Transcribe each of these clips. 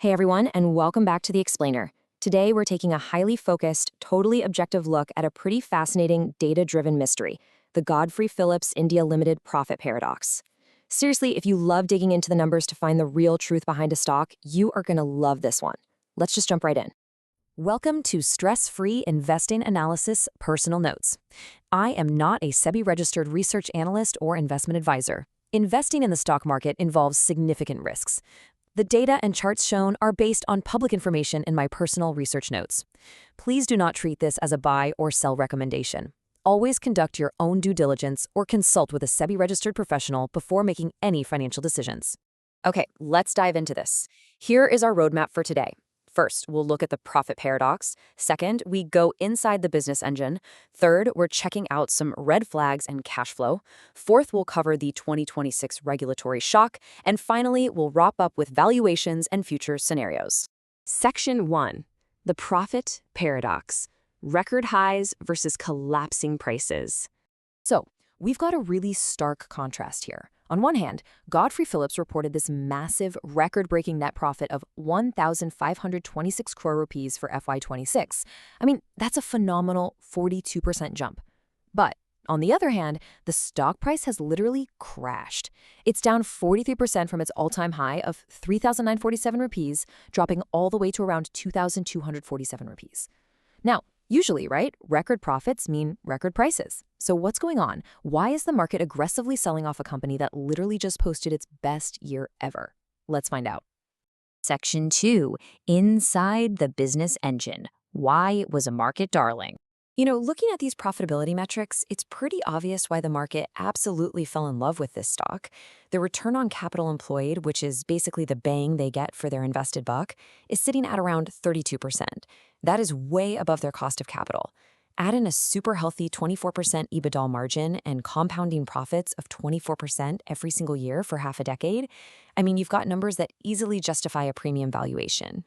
Hey everyone, and welcome back to The Explainer. Today we're taking a highly focused, totally objective look at a pretty fascinating, data-driven mystery, the Godfrey Phillips India Ltd profit paradox. Seriously, if you love digging into the numbers to find the real truth behind a stock, you are going to love this one. Let's just jump right in. Welcome to Stress-Free Investing Analysis Personal Notes. I am not a SEBI-registered research analyst or investment advisor. Investing in the stock market involves significant risks. The data and charts shown are based on public information in my personal research notes. Please do not treat this as a buy or sell recommendation. Always conduct your own due diligence or consult with a SEBI-registered professional before making any financial decisions. Okay, let's dive into this. Here is our roadmap for today. First, we'll look at the profit paradox. Second, we go inside the business engine. Third, we're checking out some red flags and cash flow. Fourth, we'll cover the 2026 regulatory shock. And finally, we'll wrap up with valuations and future scenarios. Section 1. The profit paradox. Record highs versus collapsing prices. So, we've got a really stark contrast here. On one hand, Godfrey Phillips reported this massive, record-breaking net profit of 1,526 crore rupees for FY26. I mean, that's a phenomenal 42% jump. But on the other hand, the stock price has literally crashed. It's down 43% from its all-time high of 3,947 rupees, dropping all the way to around 2,247 rupees. Now, usually, right, record profits mean record prices. So what's going on? Why is the market aggressively selling off a company that literally just posted its best year ever? Let's find out. Section 2. Inside the business engine. Why it was a market darling. Looking at these profitability metrics, it's pretty obvious why the market absolutely fell in love with this stock. The return on capital employed, which is basically the bang they get for their invested buck, is sitting at around 32%. That is way above their cost of capital. Add in a super healthy 24% EBITDA margin and compounding profits of 24% every single year for half a decade. I mean, you've got numbers that easily justify a premium valuation.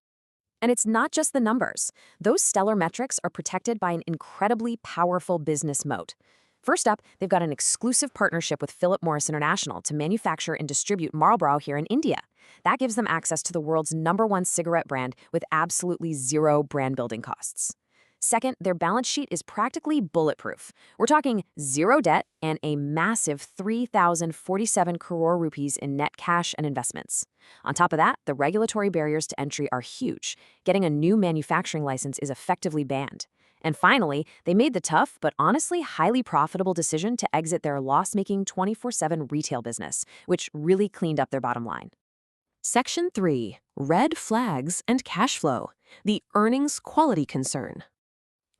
And it's not just the numbers. Those stellar metrics are protected by an incredibly powerful business moat. First up, they've got an exclusive partnership with Philip Morris International to manufacture and distribute Marlboro here in India. That gives them access to the world's #1 cigarette brand with absolutely zero brand building costs. Second, their balance sheet is practically bulletproof. We're talking zero debt and a massive 3,047 crore rupees in net cash and investments. On top of that, the regulatory barriers to entry are huge. Getting a new manufacturing license is effectively banned. And finally, they made the tough but honestly highly profitable decision to exit their loss-making 24/7 retail business, which really cleaned up their bottom line. Section 3. Red flags and cash flow. The earnings quality concern.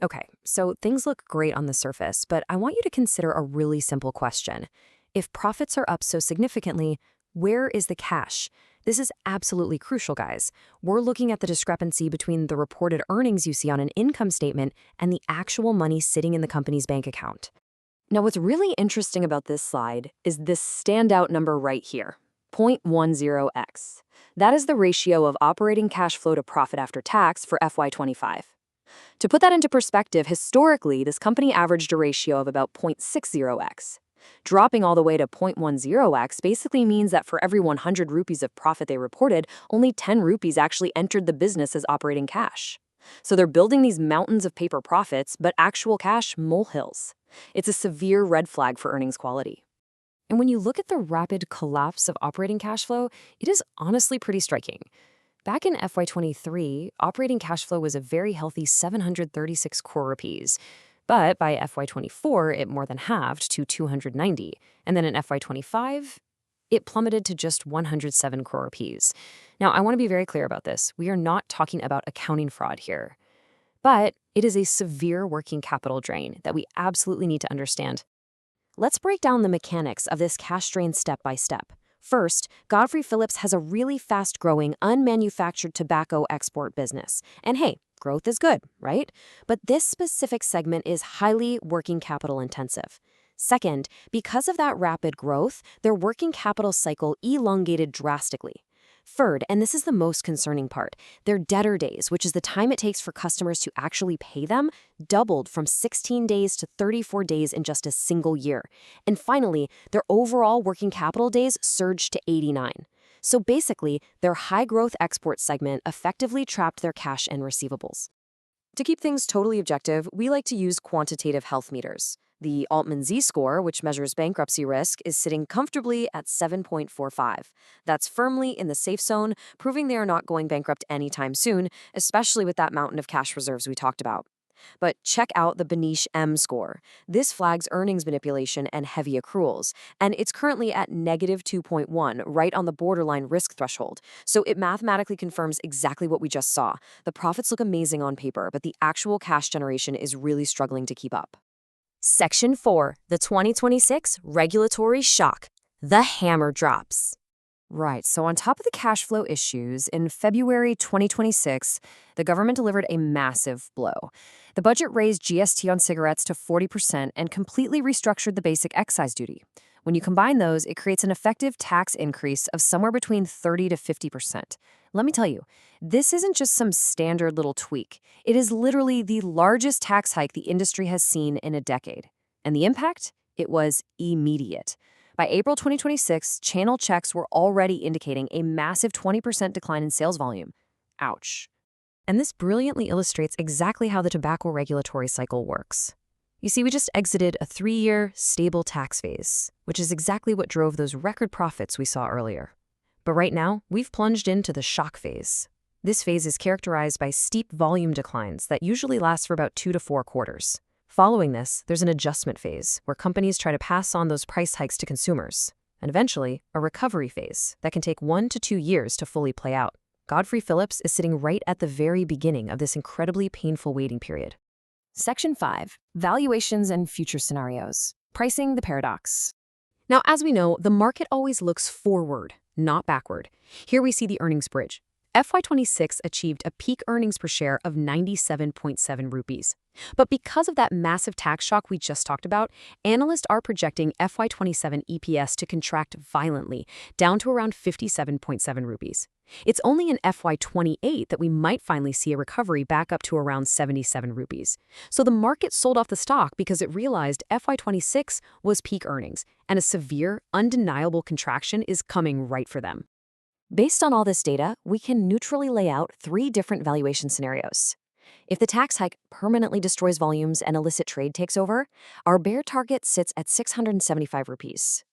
Okay, so things look great on the surface, but I want you to consider a really simple question. If profits are up so significantly, where is the cash? This is absolutely crucial, guys. We're looking at the discrepancy between the reported earnings you see on an income statement and the actual money sitting in the company's bank account. Now, what's really interesting about this slide is this standout number right here, 0.10x. That is the ratio of operating cash flow to profit after tax for FY25. To put that into perspective, historically, this company averaged a ratio of about 0.60x. Dropping all the way to 0.10x basically means that for every 100 rupees of profit they reported, only 10 rupees actually entered the business as operating cash. So they're building these mountains of paper profits, but actual cash molehills. It's a severe red flag for earnings quality. And when you look at the rapid collapse of operating cash flow, it is honestly pretty striking. Back in FY23, operating cash flow was a very healthy 736 crore rupees. But by FY24, it more than halved to 290. And then in FY25, it plummeted to just 107 crore rupees. Now, I want to be very clear about this. We are not talking about accounting fraud here. But it is a severe working capital drain that we absolutely need to understand. Let's break down the mechanics of this cash drain step by step. First, Godfrey Phillips has a really fast-growing, unmanufactured tobacco export business. And hey, growth is good, right? But this specific segment is highly working capital intensive. Second, because of that rapid growth, their working capital cycle elongated drastically. Third, and this is the most concerning part, their debtor days, which is the time it takes for customers to actually pay them, doubled from 16 days to 34 days in just a single year. And finally, their overall working capital days surged to 89. So basically, their high-growth export segment effectively trapped their cash and receivables. To keep things totally objective, we like to use quantitative health meters. The Altman Z-score, which measures bankruptcy risk, is sitting comfortably at 7.45. That's firmly in the safe zone, proving they are not going bankrupt anytime soon, especially with that mountain of cash reserves we talked about. But check out the Benish M-score. This flags earnings manipulation and heavy accruals, and it's currently at negative 2.1, right on the borderline risk threshold. So it mathematically confirms exactly what we just saw. The profits look amazing on paper, but the actual cash generation is really struggling to keep up. Section 4, the 2026 regulatory shock. The hammer drops. Right, so on top of the cash flow issues, in February 2026, the government delivered a massive blow. The budget raised GST on cigarettes to 40% and completely restructured the basic excise duty. When you combine those, it creates an effective tax increase of somewhere between 30 to 50%. Let me tell you, this isn't just some standard little tweak. It is literally the largest tax hike the industry has seen in a decade. And the impact? It was immediate. By April 2026, channel checks were already indicating a massive 20% decline in sales volume. Ouch. And this brilliantly illustrates exactly how the tobacco regulatory cycle works. You see, we just exited a 3-year, stable tax phase, which is exactly what drove those record profits we saw earlier. But right now, we've plunged into the shock phase. This phase is characterized by steep volume declines that usually last for about 2 to 4 quarters. Following this, there's an adjustment phase, where companies try to pass on those price hikes to consumers, and eventually, a recovery phase that can take 1 to 2 years to fully play out. Godfrey Phillips is sitting right at the very beginning of this incredibly painful waiting period. Section 5, Valuations and Future Scenarios. Pricing the Paradox. Now, as we know, the market always looks forward, not backward. Here we see the earnings bridge. FY26 achieved a peak earnings per share of 97.7 rupees. But because of that massive tax shock we just talked about, analysts are projecting FY27 EPS to contract violently, down to around 57.7 rupees. It's only in FY28 that we might finally see a recovery back up to around 77 rupees. So the market sold off the stock because it realized FY26 was peak earnings, and a severe, undeniable contraction is coming right for them. Based on all this data, we can neutrally lay out 3 different valuation scenarios. If the tax hike permanently destroys volumes and illicit trade takes over, our bear target sits at 675 rupees.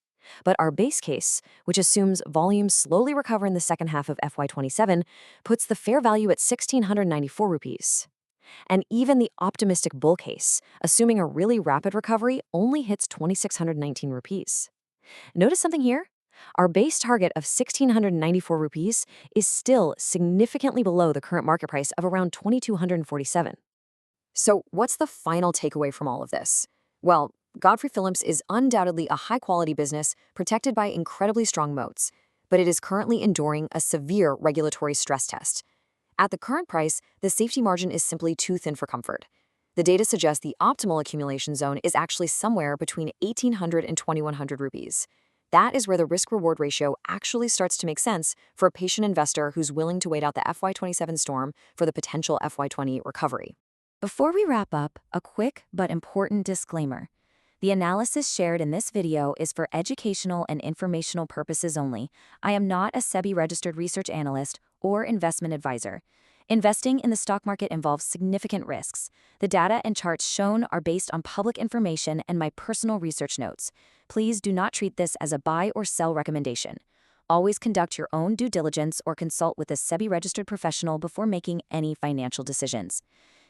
But our base case, which assumes volumes slowly recover in the second half of FY27, puts the fair value at 1,694 rupees. And even the optimistic bull case, assuming a really rapid recovery, only hits 2,619 rupees. Notice something here? Our base target of 1,694 rupees is still significantly below the current market price of around 2,247. So what's the final takeaway from all of this? Well, Godfrey Phillips is undoubtedly a high-quality business protected by incredibly strong moats, but it is currently enduring a severe regulatory stress test. At the current price, the safety margin is simply too thin for comfort. The data suggests the optimal accumulation zone is actually somewhere between 1,800 and 2,100 rupees. That is where the risk-reward ratio actually starts to make sense for a patient investor who's willing to wait out the FY27 storm for the potential FY20 recovery. Before we wrap up, a quick but important disclaimer. The analysis shared in this video is for educational and informational purposes only. I am not a SEBI-registered research analyst or investment advisor. Investing in the stock market involves significant risks. The data and charts shown are based on public information and my personal research notes. Please do not treat this as a buy or sell recommendation. Always conduct your own due diligence or consult with a SEBI-registered professional before making any financial decisions.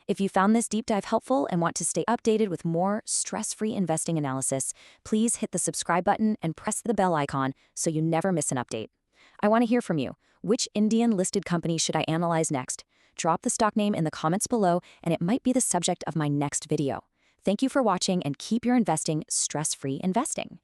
If you found this deep dive helpful and want to stay updated with more stress-free investing analysis, please hit the subscribe button and press the bell icon so you never miss an update. I want to hear from you. Which Indian-listed company should I analyze next? Drop the stock name in the comments below, and it might be the subject of my next video. Thank you for watching, and keep your investing stress-free investing.